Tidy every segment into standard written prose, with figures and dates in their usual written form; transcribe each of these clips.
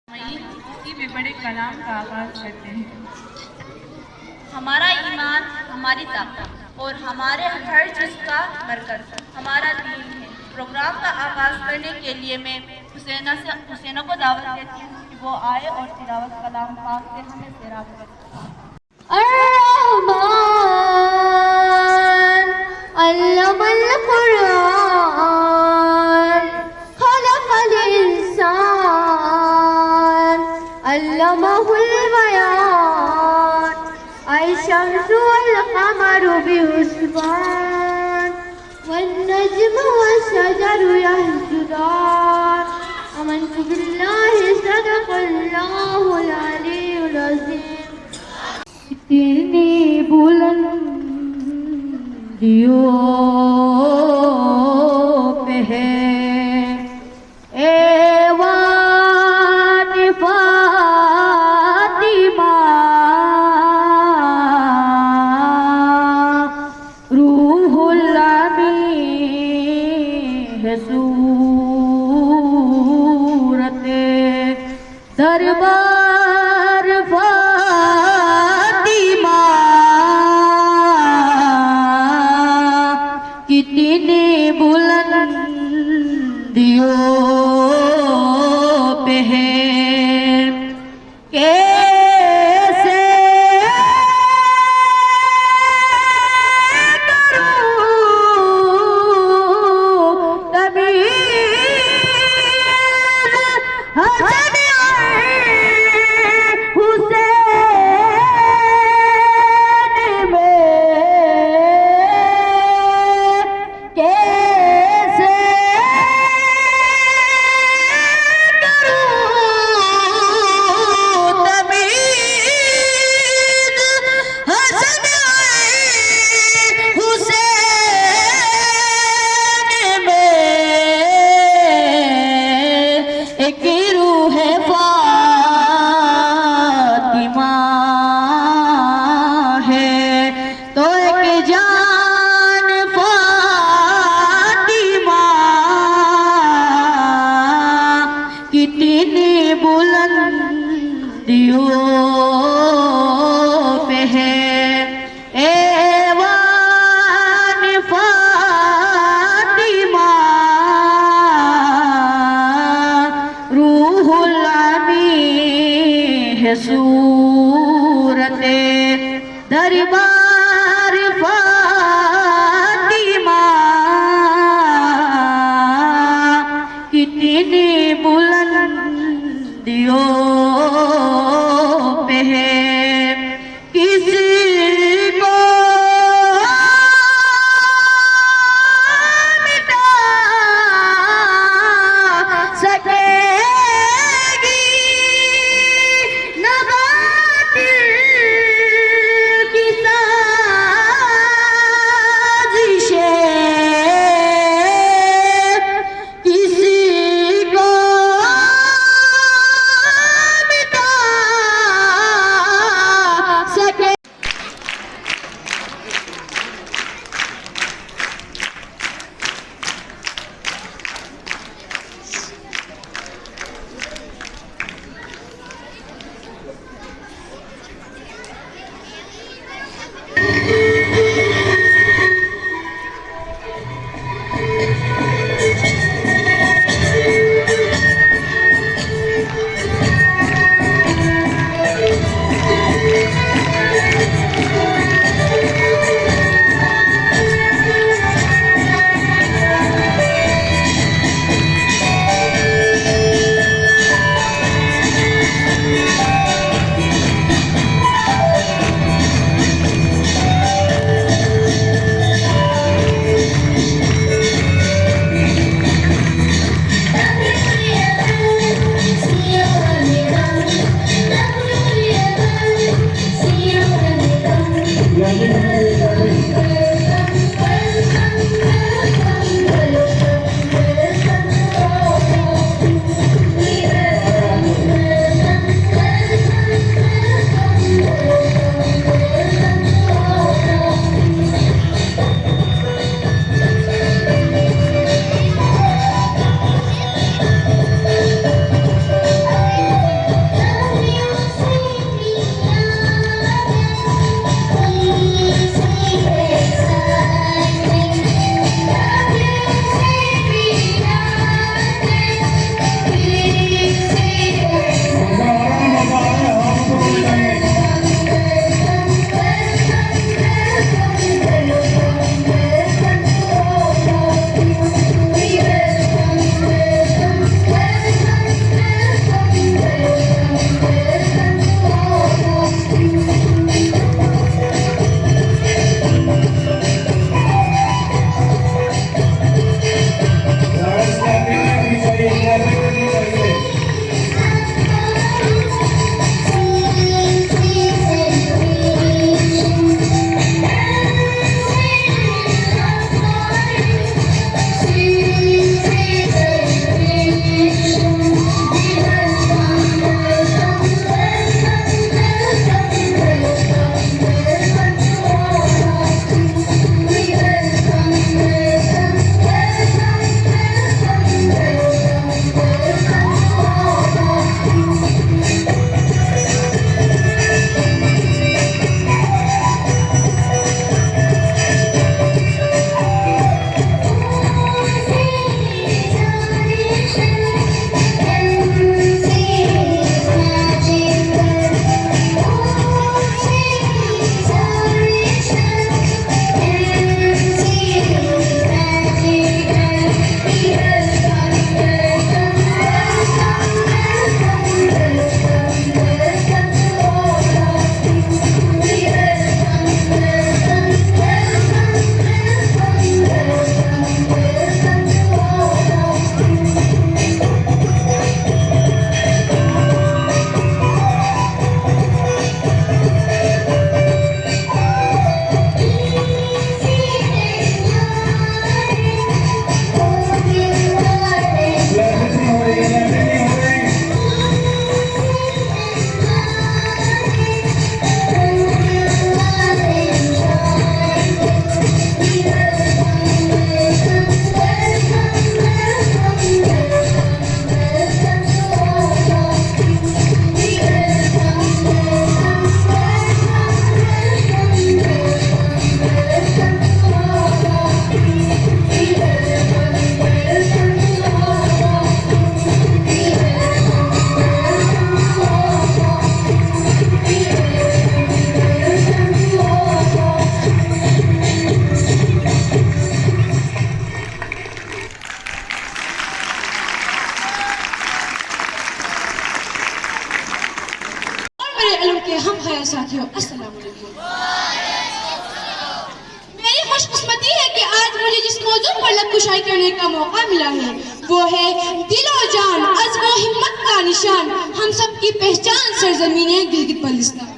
किसी भी बड़े कलाम का आगाज करते हैं। हमारा ईमान हमारी ताकत और हमारे हर चीज़ का मरकज हमारा दीन है। प्रोग्राम का आगाज करने के लिए मैं हुसैना को दावत देती हूँ कि वो आए और तिलावत कलाम पाक से हमें सैराब करें। अर्रहमान अल्लमल कुरान खलक़ल इंसान अल्लमहुल बयान अश-शम्सु वल क़मरु बिहुस्बान वन्नज्मु वश-शजरु यस्जुदान आमन्तु बिल्लाहि सदक़ल्लाहुल अलीयुल अज़ीम। इतनी बुलंदियों पे है ऐवान फातिमा रूहुल अमीन है सूरते दरबार कितनी बुलंदियों पे है कैसे करूं तमीज़ हसन हुसैन में कैसे करूं तमीज़ हसन हुसैन में एक रूह है फातिमा है तो एक जान फातिमा कितनी बुलंदियों पे है ऐवान फातिमा रूहुल अमीन है सूरते दरबार फातिमा कितनी बुलंदियों पे है किसको मिटा सकेगी न बातिल की साजिशें किसी को मिटा इल्म के हम ख्याल साथियों, अस्सलाम वालेकुम। मेरी खुशकिस्मती है कि आज मुझे जिस मौजूद पर लब कुशाई करने का मौका मिला है वो है दिल और जान, अज़्म और हिम्मत का निशान, हम सब की पहचान सरजमीन है गिलगित बल्तिस्तान।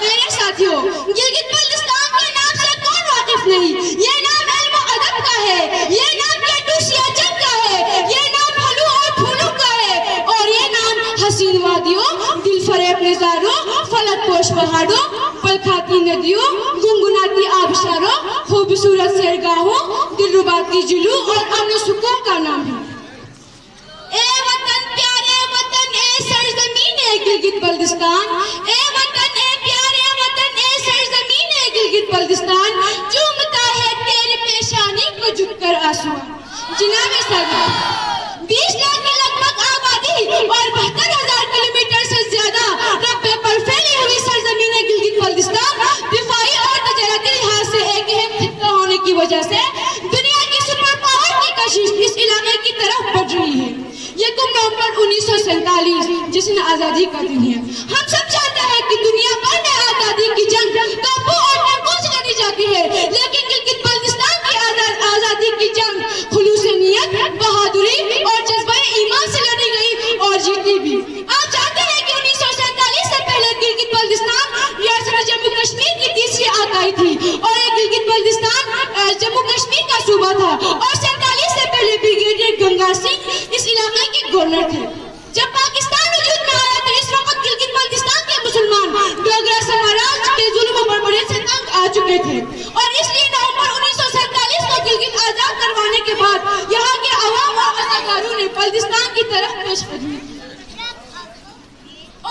मेरे साथियों, गिलगित बल्तिस्तान के नाम से कौन वाकिफ नहीं? ये नाम इल्म और अदब का है, ये नाम सियाचिन का है, ये नाम फलू और फूलों का है, और ये नाम हसीन वादियों, दिल फरेब नजारों, फलक पोश पहाड़ों, पल खाती नदियों, गुनगुनाती आबशारों, खूबसूरत सैरगाहों, दिलरुबाती जुलू और अमन सुकून का नाम है। ए वतन प्यारे वतन, ए सरजमीन है गिलगित बल्तिस्तान, ए वतन ए प्यारे वतन, ए सरजमीन है गिलगित बल्तिस्तान, चूमता है तेरी पेशानी को झुककर आसमान। जनाबे सरदार, 20 लाख के लगभग आबादी और 72,000 किलोमीटर से ज्यादा रकबे पर फैली हुई सरजमीन है गिलगित बल्तिस्तान दिफाई और तजारती लिहाज से एक अहम खित्ता होने की वजह से दुनिया की सुपर पावर की कशिश इस इलाके की तरफ बढ़ रही है। ये 1 नवंबर 1947 जिसने आजादी का दिन है। हम सब जानते हैं कि दुनिया भर में आजादी की जंग तोपों और टैंकों से लड़ी जाती है, लेकिन गिलगित बल्तिस्तान की आजादी की जंग खुलूस नियत, बहादुरी और जज्बा ईमान से लड़ी गई और जीती भी। आप जानते हैं कि 1947 से पहले गिलगित बल्तिस्तान रियासत जम्मू कश्मीर की तीसरी आकाई थी और ये गिलगित बल्तिस्तान जम्मू कश्मीर का सूबा था और 47 से पहले ब्रिगेडियर गंगा सिंह इस इलाके के गवर्नर थे। जब पाकिस्तान वजूद में आया तो इस वक्त गिलगित बल्तिस्तान के मुसलमान डोगरा साम्राज्य के जुल्म और बड़बड़े से तंग आ चुके थे और इसलिए नवंबर 1947 को गिलगित आजाद करवाने के बाद यहाँ के अवाम और अज़ाकारों ने बल्तिस्तान की तरफ पेशकदमी की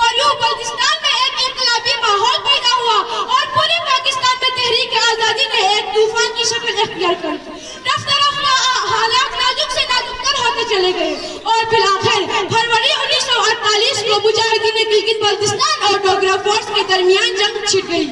और यूं बल्तिस्तान में एक इनकलाबी माहौल पैदा हुआ और पूरे पाकिस्तान में तहरीक आजादी ने एक तूफान की शक्ल इख्तियार कर ली। रफ्ता रफ्ता हालात नाजुक से नाजुकतर होते चले गए और फिर आखिर फरवरी 1948 को मुजाहिदीन गिलगित बल्तिस्तान और डोगरा फोर्स के दरमियान जंग छिड़ गई।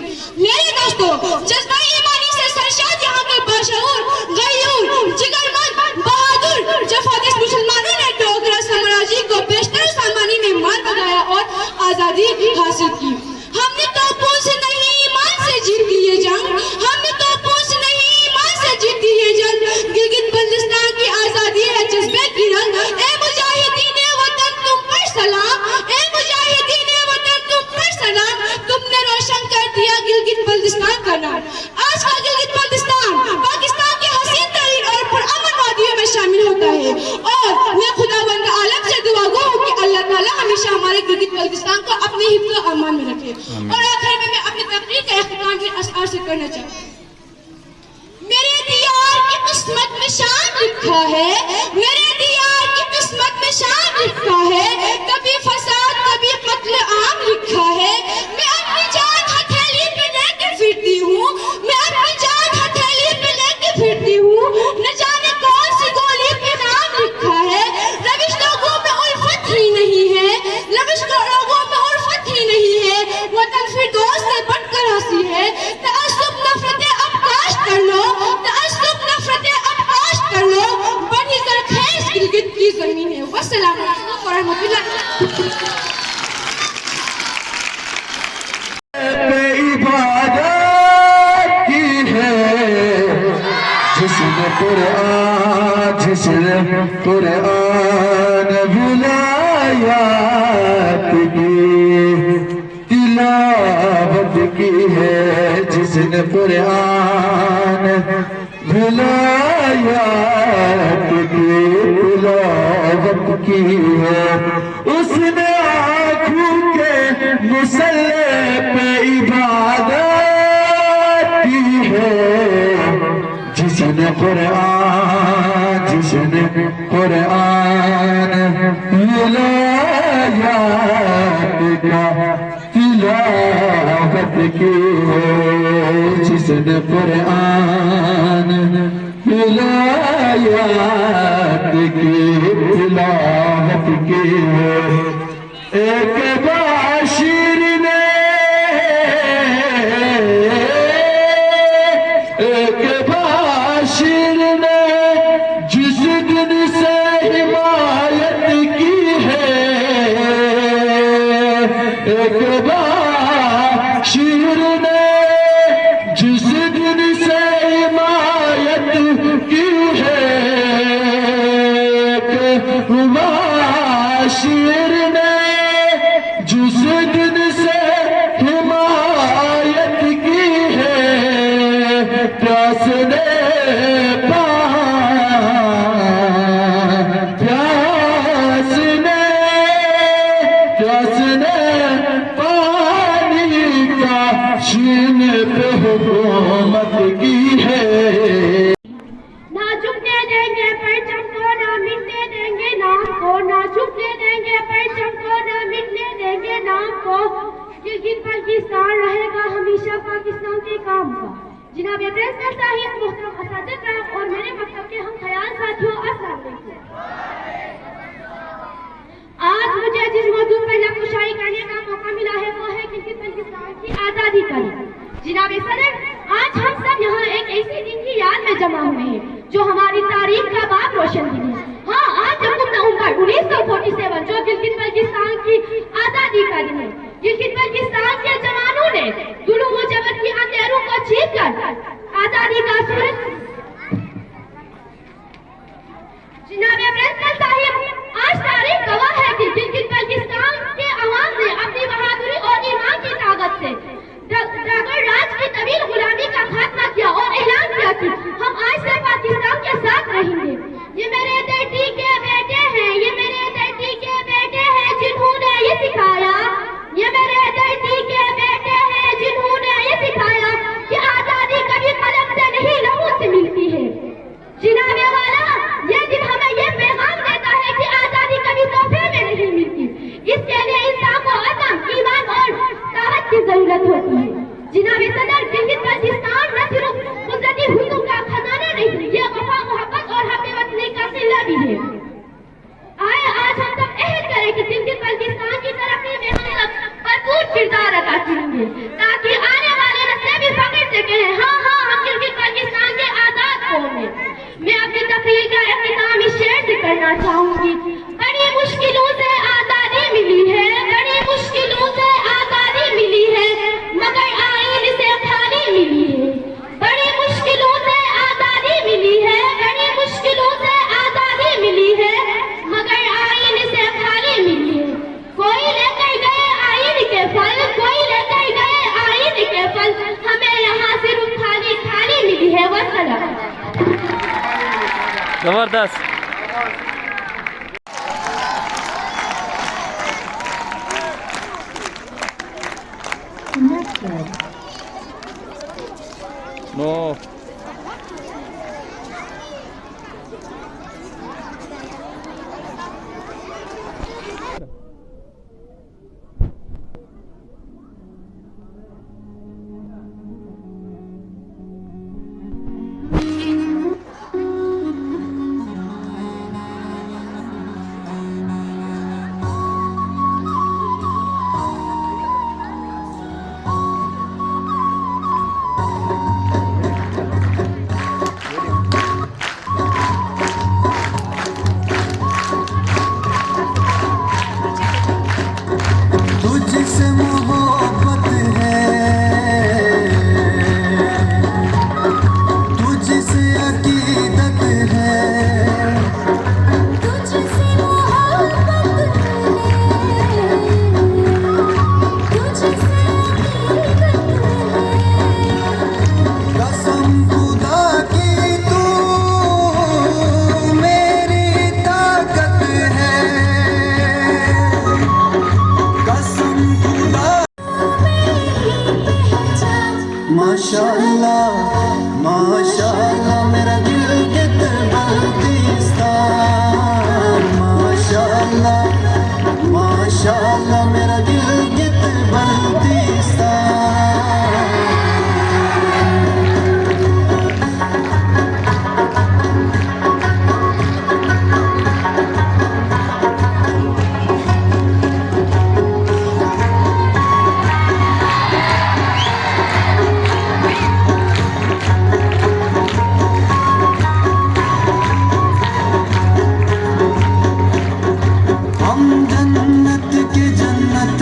मेरे दोस्तों, जज्बा ईमानी से सरशाद यहाँ के बाशऊर, गयूर, जिगरमंद, बहादुर, जफादिश मुसलमानों ने डोगरा साम्राज्य को बेशतर सामानी में मार भगाया और आजादी हासिल की। हमने तोपों से नहीं ईमान से जीती ये जंग, हमने तोपों से नहीं ईमान से जीती ये जंग। गिलगित बल्तिस्तान की आजादी है जज्बे की रंग। ए मुजाहिदीन वतन तुम पर सलाम, ए मुजाहिदीन वतन तुम पर सलाम, तुमने रोशन कर दिया गिलगित बल्तिस्तान का नाम। आज का गिलगित बल्तिस्तान पाकिस्तान के हसीन तरीन और पुरअमन वादियों में शामिल होता है और मैं खुदावंद आलम से दुआ गो हूं कि अल्लाह ताला हमेशा हमारे गिलगित बल्तिस्तान को अपने हिफ्ज़ और अमान में रखे। और आखिर में मैं अपनी तकरीर का इख्तिताम भी अशआर से करना चाहती हूं। मेरे दियार की किस्मत में शान लिखा है, मेरे दियार की किस्मत में शान लिखा है, कभी फसाद कभी कत्ल आम लिखा है। मैं अपनी जान हथेली पे लेके फिरती हूँ, मैं अपनी जान हथेली पे लेके फिरती हूँ, न जाने कौन सी गोली पे नाम लिखा है। रविश लोगों में उल्फत ही नहीं है, रविश लोगों में उल्फत ही नहीं है, वतन फिर दोस्त से बढ़कर हंसी है। तअस्सुब नफरतें अबकाश कर लो, तअस्सुब नफरतें अबकाश कर लो, बनी सरखेज गिलगित की जमीन है। वस्सलाम अलैकुम व रहमतुल्लाह। कुरान विलायत की तिलावत की है, जिसने कुरान विलायत की तिलावत की है, उसने आँखों के मुसल्ले पे इबादत की है। जिसने कुरान विलायत का तिलावत की है, जिसने कुरान विलायत की तिलावत की है। एक बाशिर ने जिस दिन से हिमायत की है, एक बाशिर ने जिस दिन से हिमायत की है, एक बाशिर ने जिस दिन से हिमायत की है, प्यास ने हुकूमत की है। ना झुकने देंगे परचम को, ना मिटने देंगे नाम को, ना झुकने देंगे परचम को, ना मिटने देंगे नाम को। गिलगित बल्तिस्तान रहेगा हमेशा पाकिस्तान के काम का। जनाब प्रिंसिपल साहिब, मोहतरम असातिज़ा और मेरे मकतब के हम ख्याल साथियों, अस्सलाम वालेकुम। आज मुझे जिस मौजूद पर लफ्ज़-ओ-शायरी करने का मौका मिला है वो है गिलगित बल्तिस्तान की आज़ादी का दिन। जनाब सदर, आज हम सब यहाँ एक ऐसे दिन की याद में जमा हुए हैं जो हमारी तारीख का बाब रोशन दिन है। हाँ, आज हुक्म नवंबर 1947 जो गिलगित बल्तिस्तान की आज़ादी का दिन है। गिलगित बल्तिस्तान के जवानों ने जुल्म व जबर की अंधेरों को चीर कर आज़ादी का सूरज। जनाब प्रिंसिपल साहिब, आज तारीख गवाह है कि गिलगित बल्तिस्तान के अवाम ने अपनी बहादुरी और ईमान की ताकत से ड्रैगन राज की तवील गुलामी का खात्मा किया और ऐलान किया कि हम आज से पाकिस्तान के साथ रहेंगे। ये मेरे धरती के बेटे हैं, ये मेरे धरती के बेटे हैं जिन्होंने ये सिखाया, ये मेरे धरती के बेटे हैं जिन्होंने ये सिखाया कि आजादी कभी कलम से नहीं लहू से मिलती है। जिनाबे वाला, ये दिन हमें ये पैगाम देता है कि आजादी कभी तोहफे में नहीं मिलती। इसके लिए इंसान को अज़म, ईमान और ताकत की जरूरत होती है। जनाबे सदर, गिलगित बल्तिस्तान न सिर्फ कुदरती हुस्न का खजाना नहीं, ये वफा, मोहब्बत और हमवतनी का सिला भी है। आए आज हम सब अहद करें कि गिलगित बल्तिस्तान की तरक्की में हम सब भरपूर किरदार अदा करेंगे ताकि आने वाले नस्लें भी फख्र से कहें, हाँ हाँ, हम गिलगित बल्तिस्तान के आजाद कौम हैं। मैं अपनी तकरीर का इख्तिताम इस शेर से करना चाहूंगी। बड़ी मुश्किलों से आजादी मिली है, बड़ी मुश्किलों से आजादी मिली है, मगर आईन से खाली मिली है। बड़ी मुश्किलों से आजादी मिली है, बड़ी मुश्किलों से आजादी मिली है, मगर आईन से खाली मिली है। कोई लेकर गए आईन के फल, कोई लेकर गए आईन के फल, हमें यहाँ सिर्फ खाली खाली मिली है। वसलाम। जबरदस्त। नो माशाअल्लाह माशाअल्लाह मेरा गिलगित बल्तिस्तान, माशाअल्लाह माशाअल्लाह मेरा गिलगित बल्तिस्तान। जन्नत के जन्नत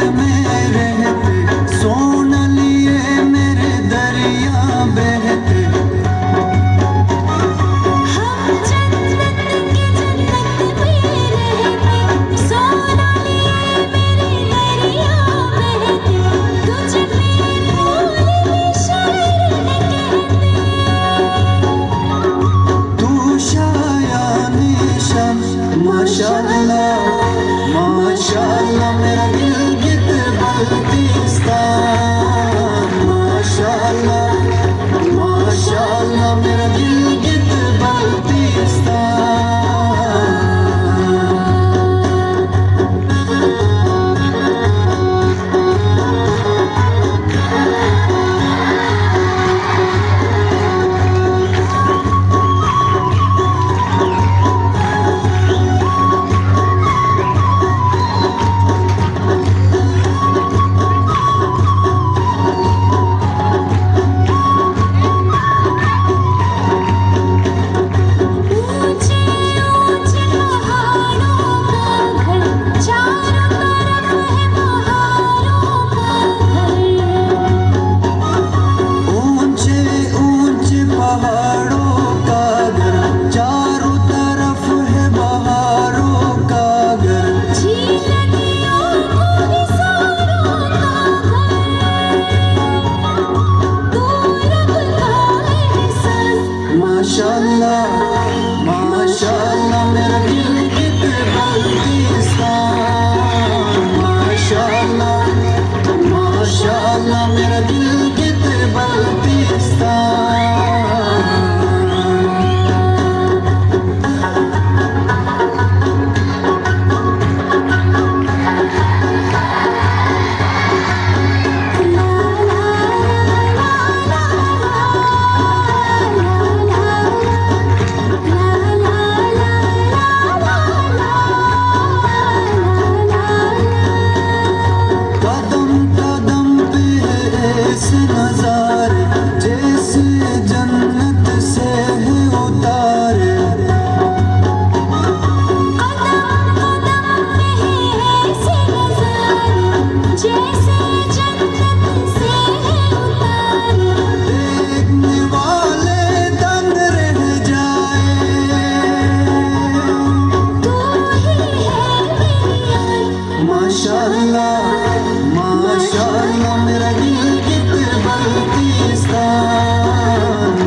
माशाअल्लाह माशाअल्लाह मेरा गिलगित बल्तिस्तान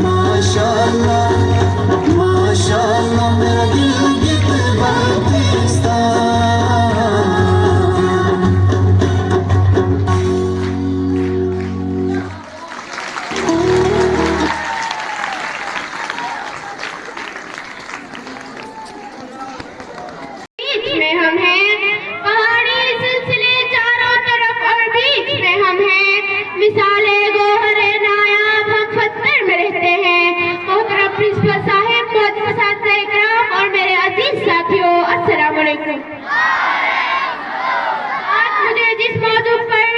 माशाअल्लाह माशाअल्लाह मेरा गिलगित बल्तिस्तान। बीच में हम हैं पहाड़ी सिलसिले चारों तरफ और बीच में हम हैं मिसाले गोहरे नायाब हम पत्थर में रहते हैं। मोहतरम प्रिंसिपल साहिब, मोहतरम साथी इकराम और मेरे अजीज साथियों, अस्सलाम वालेकुम। आज मुझे जिस मौजू पर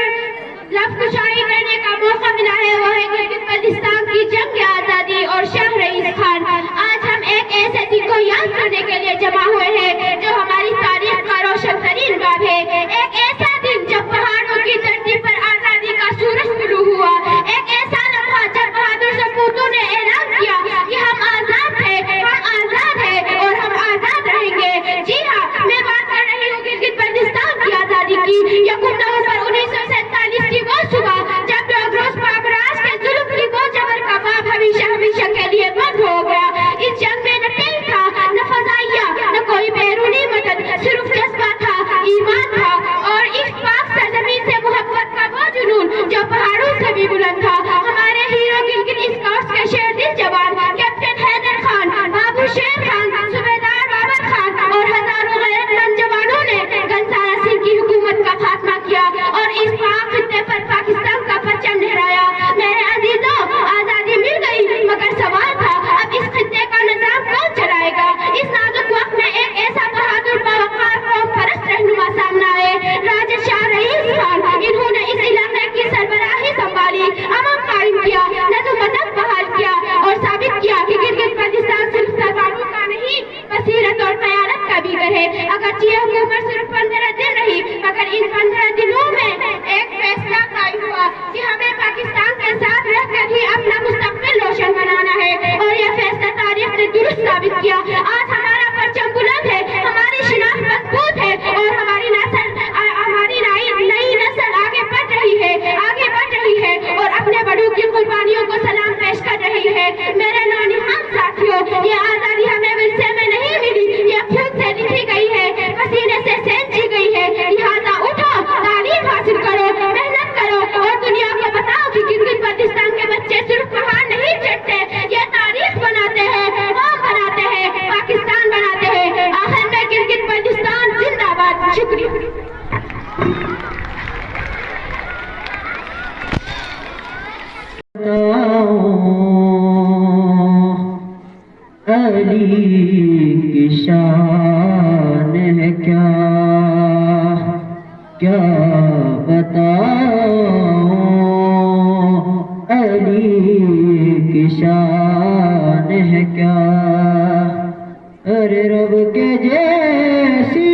लफ्ज़ कुशाई करने का मौका मिला है वो है गिलगित बल्तिस्तान की जंग आज़ादी और शाह रईस खान। आज हम एक ऐसे दिन को याद करने के लिए जमा हुए हैं जो हमारी तारीख का रोशन तरीन बाब है। एक ऐसा दिन जब पहाड़ों की धरती पर आजादी का सूरज तुलू हुआ। एक ऐसा लम्हा जब बहादुर सपूतों ने ऐलान किया कि हम आजाद हैं और हम आजाद रहेंगे। जी हाँ, मैं बात कर रही हूँ गिलगित बल्तिस्तान की आजादी की। यकम नवंबर 1947 की वो सुबह जब डोगरोस बाबराज के जुल्म की वो जबर का बाब हमेशा हमेशा के लिए बंद हो गया। इस जंग में न तेल था, न फजाइया, न कोई बैरूनी मदद, सिर्फ जज्बा था, ईमान था और इस पाक सरजमीन से मोहब्बत का वो जुनून जो पहाड़ों से भी बुलंद था। हमारे हीरो गिलगित स्काउट्स के शेर दिल जवान कैप्टन हैदर खान, बाबू शेर खान, सूबेदार बाबर खान और हजारों गैरतमंद जवानों ने गंजारा सिंह की हुकूमत का खात्मा किया और इस पाक खित्ते पर पाकिस्तान का परचम लहराया। मेरे अजीजों, आजादी मिल गई मगर सवाल था अब इस खित्ते का निजाम कौन चलाएगा। इस नाजुक वक्त में एक ऐसा बहादुर बावकार कौम परस्त रहनुमा सामने आए, राजा शाह रईस खान। इन्होंने इस इलाके की सरबराही संभाली, अमन कायम किया, नज़्म-ओ-अदब बहाल किया और साबित किया कि गिलगित बल्तिस्तान सिर्फ सरकारों का नहीं बसीरत और क़यादत का भी घर है। अगरचे ये हुकूमत सिर्फ 15 दिन रही मगर इन 15 दिनों में एक फैसला कायम हुआ कि हमें पाकिस्तान के साथ रहकर ही अपना मुस्तकबिल रोशन बनाना है और यह फैसला तारीख ने दुरुस्त साबित किया। आज हमारा परचम बुलंद है, हमारी शिनाख्त मजबूत है और हमारी नई नस्ल आगे बढ़ रही है और अपने बड़ों की कुर्बानियों को सलाम पेश कर रही है। मेरे नौनिहाल साथियों, ये आजादी हमें विरसे में नहीं मिली, ये खून से लिखी गई है, पसीने से सेंची गई है। लिहाजा उठो, तालीम हासिल करो, मेहनत करो और दुनिया को बताओ कि गिलगित बल्तिस्तान के बच्चे सिर्फ पहाड़ नहीं चढ़ते, ये तारीख बनाते हैं, कौम बनाते हैं, पाकिस्तान बनाते हैं। आखिर में गिलगित बल्तिस्तान जिंदाबाद। शुक्रिया। अली की शान है क्या क्या बताऊं, अली की शान है क्या। अरे रब के जैसी,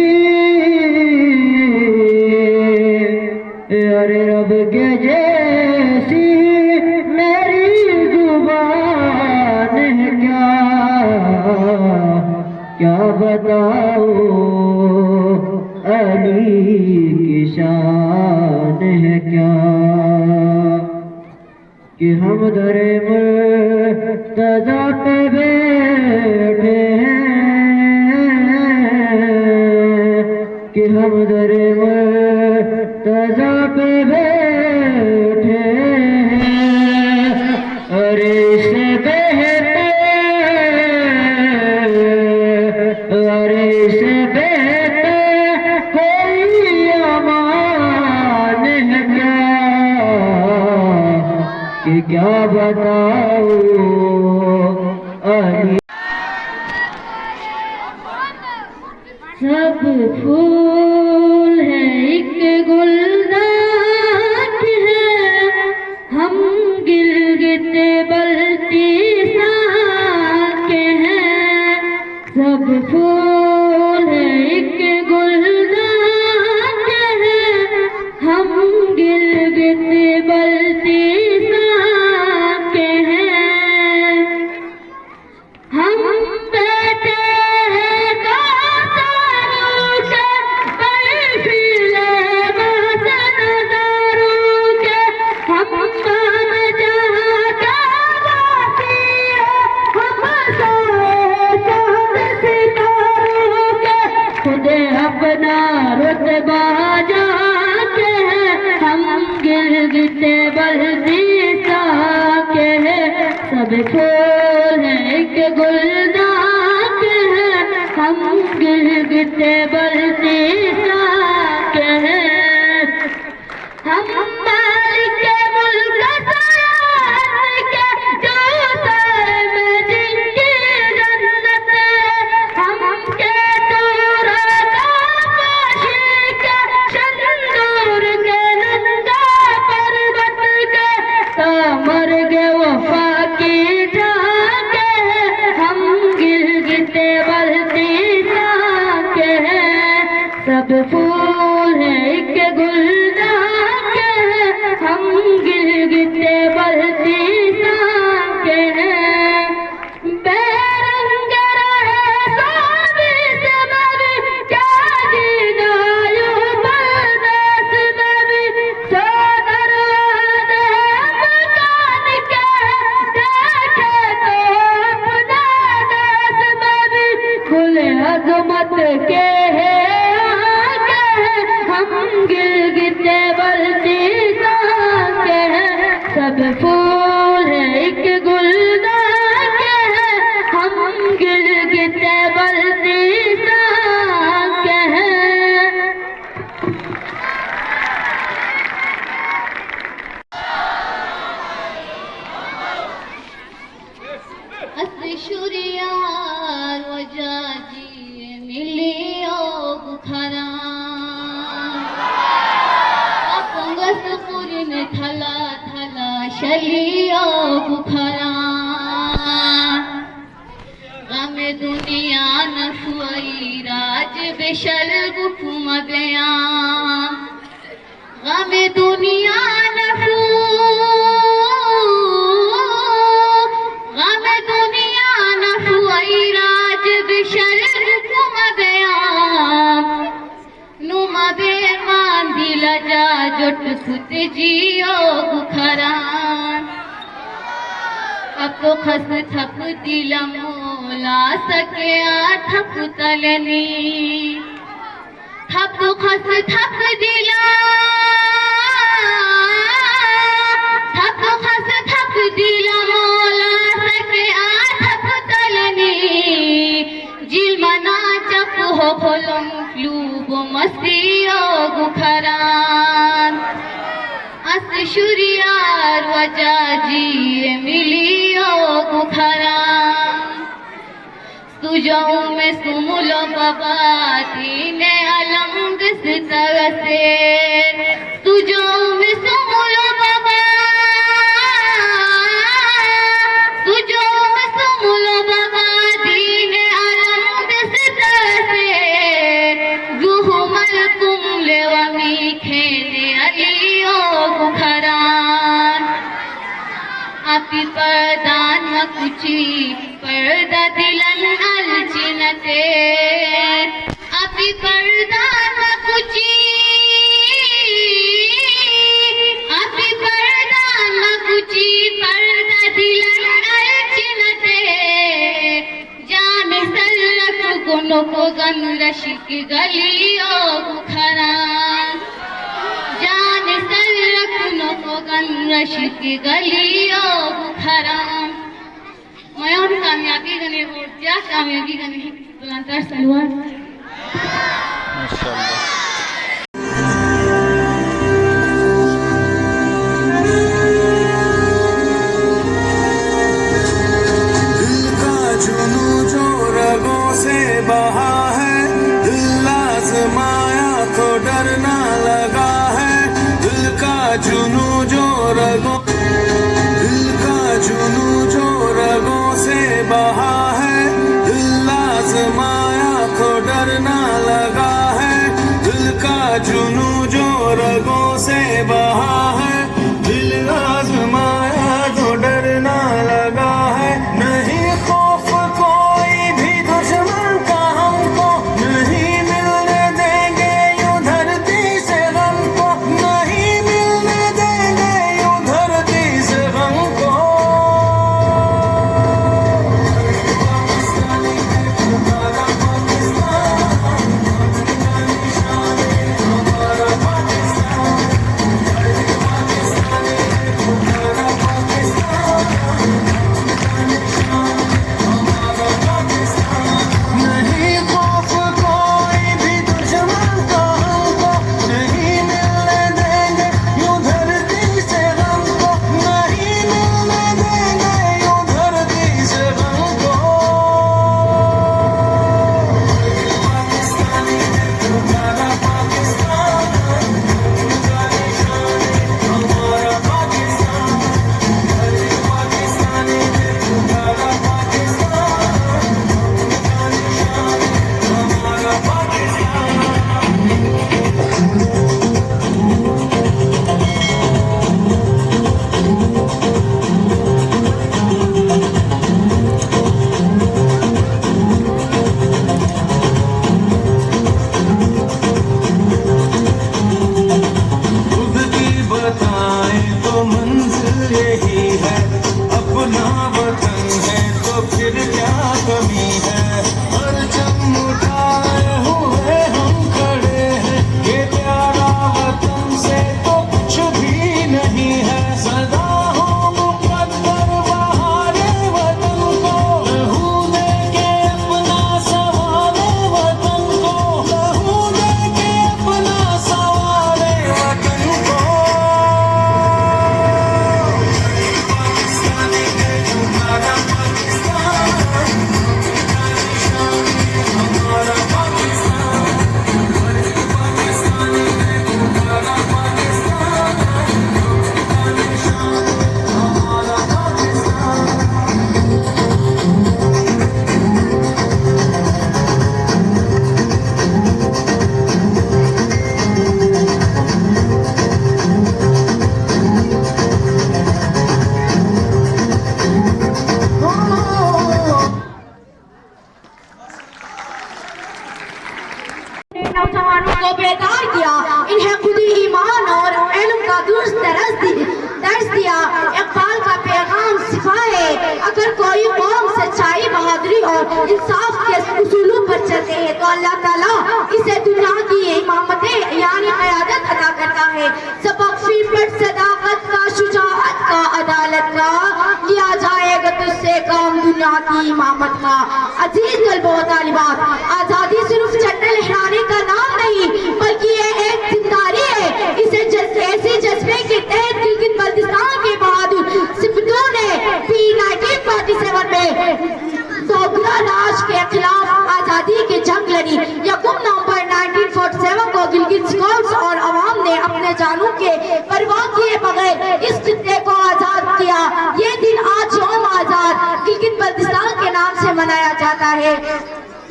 अरे रब के जैसी मेरी जुबान है क्या क्या बताऊं, अली की शान है क्या। कि हम दरे मुर्तज़ा पे बैठे हैं, कि हम दरे मुर्तज़ा पे बैठे हैं। अरे इससे बेहतर कोई अमान है क्या कि क्या बताऊं, अली। सब फूल है एक गुलदार है, हम गिलगित बल्तिस्तान के हैं। सब फूल है एक गुलदार है, हम गिलगित बल्तिस्तान के हैं। सब फूल हैं कि गुलदार हैं, हम गिरगिटे बरसी साक हैं। हम मालिक मुल्क सयाहत के जो सर में जिनकी जन्नत है, हम के तूरा का काशी के शंदूर के नंदा पर्वत के मर गए वफा की जाके, हम गिरगिटे बरसी साके हैं। सब फूल हैं कि गुलदार के हैं, हम गिरगिटे बरसी साके हैं। बेरंग रहे साबी से मबी क्या जीना यूं परदेस में भी, सो दरवाज़े मकान के देखे तो अपना देश में भी। गुल अज़मत के हैं आगे हैं, हम गिरगिटे बरसी साके हैं। सब फूल हैं कि गुलदार के हैं, हम गिरगिटे बरसी साके हैं। शुरियार वजाजी मिलियो बुखारा, अपंगस पुरिन थला थला शलियो बुखारा। गम दुनिया नफुई राज बेशल गुफुम गया, गम दुनिया नफू जुट खुद जियो बुखारा। अब तो खस थक दिल मोला सके थक तलनी, थक खस थक दिला, थक खस थक दिल मोला सके थक तलनी। जिल मना चप हो खोलम लूब मस्तियो गुखरान, अस शुरियार वजाजी मिलियो गुखरान। तुझो में सुमुलो बाबा दीने अलम किस तरह से, तुझो में सुमुलो बाबा, तुझो में सुमुलो बाबा दीने अलम किस तरह से। गुहुमल कुमले वमी खेने अलियो गुखरान, आपी परदान मकुची पर्दा दिलन अलचिनते, आपी परदान मकुची, आपी परदान मकुची पर्दा दिलन अलचिनते। जान सल्लक गुनो को गन रशिक गलियो गुखरान, जान सल्लक गुनो को गन रशिक गलियो गुखरान। मैं और कामयाबी गने और क्या कामयाबी गने बुलंदर सलवार माशाअल्लाह। दिल का जुनू जो रगों से बहा है, दिल आज़माया तो डरना लगा है। दिल का जुनू जो रगों, दिल का जुनू जो रगों से बहा है, दिल आज़माया तो डरना लगा है। दिल का जुनू जो रगों से बहा है, दिल आज़माया तो डरना लगा है। नहीं खौफ कोई भी दुश्मन का हमको, नहीं मिलने देंगे यूं धरती से गम को, नहीं मिलने देंगे यूं धरती से गम को। है। सबक फी पर सदाकत का, शुजाअत का, अदालत का, लिया जाएगा तुझसे काम दुनिया की इमामत का। अजीज तलबो तालिबात, आज़ादी सिर्फ झंडे लहराने का नाम नहीं बल्कि ये एक जिम्मेदारी है। इसे ऐसे जज्बे के तहत गिलगित बल्तिस्तान के बहादुर सिपाहियों ने भी 1947 में दोगला राज के खिलाफ आजादी की जंग लड़ी। 1 नवंबर 1947 को गिलगित स्काउट्स और अवाम ने अपने जानों के परवाह किए बगैर इस खित्ते को आजाद किया। ये दिन आज यौम आजाद गिलगित बल्तिस्तान के नाम से मनाया जाता है।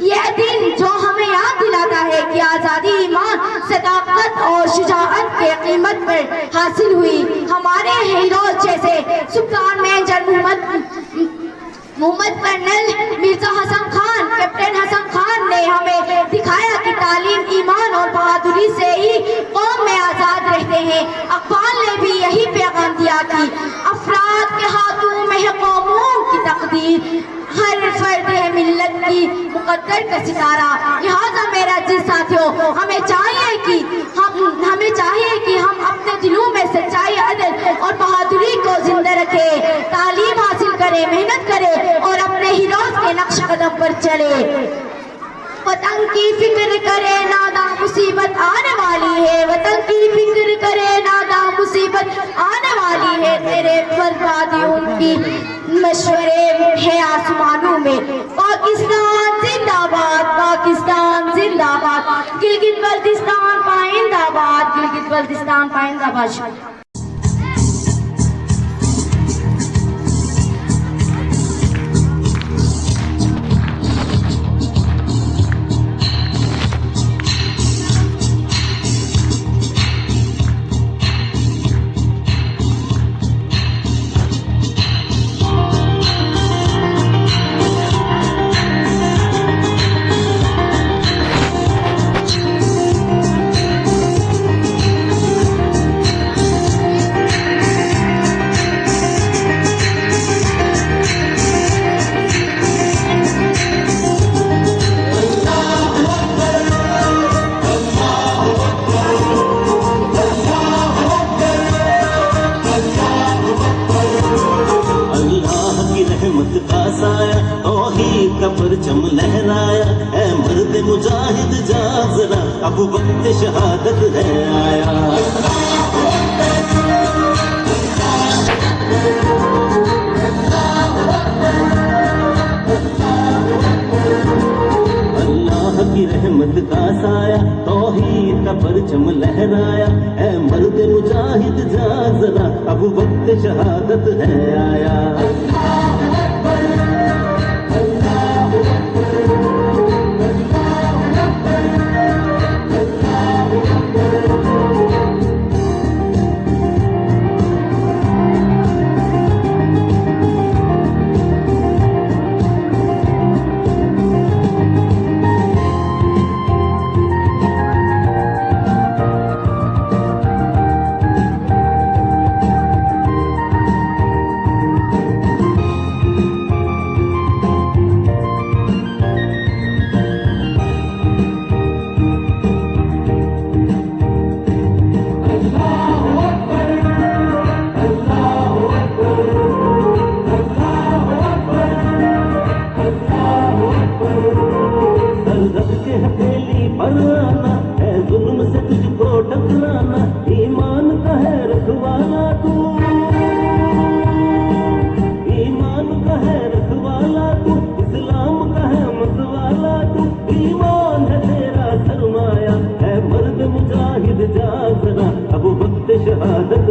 यह दिन जो हमें याद दिलाता है कि आजादी ईमान, सदाकत और शुजाअत के कीमत पर हासिल हुई। हमारे हीरोज जैसे Sultan major Mohammad colonel Mirza Hasan Khan, captain Hasan Khan ने हमें दिखाया कि तालीम, ईमान और बहादुरी से ही कौम में आजाद रहते हैं। अकबाल ने भी यही पैगाम दिया कि अफराद के हाथों में है कौमों की तकदीर, हर फर्द है मिल्लत की मुकद्दर का सितारा। लिहाजा मेरा जी साथियों, हमें चाहिए कि हम अपने दिलों में सच्चाई, अदल और बहादुरी को जिंदा रखें, तालीम हासिल करें, मेहनत करें और अपने हीरोज के नक्श कदम पर चले। वतन की फिक्र करे नादा मुसीबत आने वाली है, वतन की फिक्र करे नादा मुसीबत आने वाली है। तेरे बर्बादी उनकी मशवरे है आसमानों में। पाकिस्तान जिंदाबाद, पाकिस्तान जिंदाबाद, गिलगित बल्तिस्तान पाइंदाबाद, गिलगित बल्तिस्तान पाइंदाबाद। परचम लहराया है मर्द मुजाहिद जाजरा, अब वक्त शहादत है आया। अल्लाह की रहमत का साया, तौहीद का परचम लहराया है मर्द मुजाहिद जाजरा, अब वक्त शहादत है आया। अब वक्त शहादत